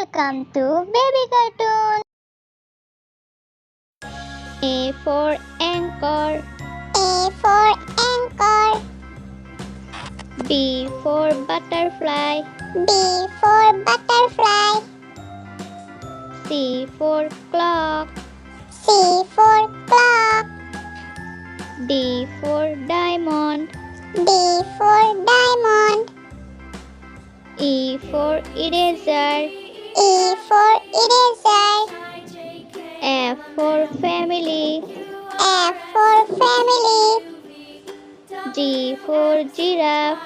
Welcome to Baby Cartoon. A for anchor. A for anchor. B for butterfly. B for butterfly. C for clock. C for clock. D for diamond. D for diamond. E for eraser. E for eraser. F for family. F for family. G for giraffe.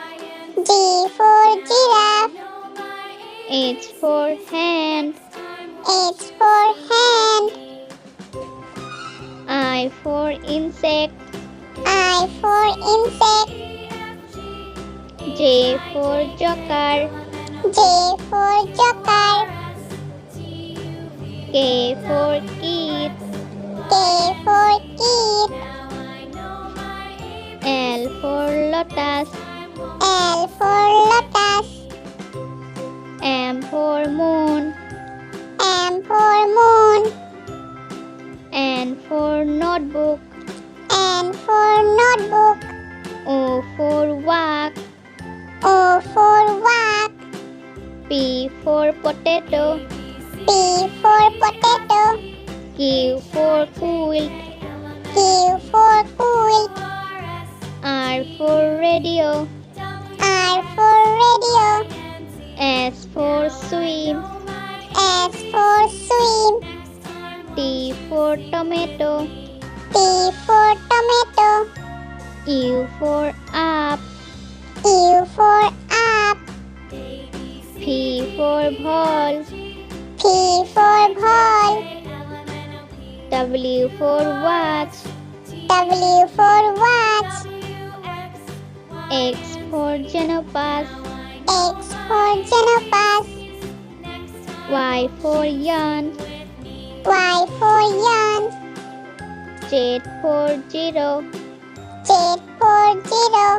G for giraffe. H for hand. H for hand. I for insect. I for insect. J for joker. J for joker. K for kid. K for kid. L for lotus. L for lotus. M for moon. M for moon. N for notebook. N for notebook. O for walk. O for walk. P for potato. P for potato. Q for quilt. Q for quilt. R for radio. R for radio. S for swim. S for swim. T for tomato. T for tomato. U for up. U for up. P for ball. P for ball. W for watch. W for watch. X for genopass. X for genopass. Y for yarn. Y for yarn. Z for zero. Z for zero.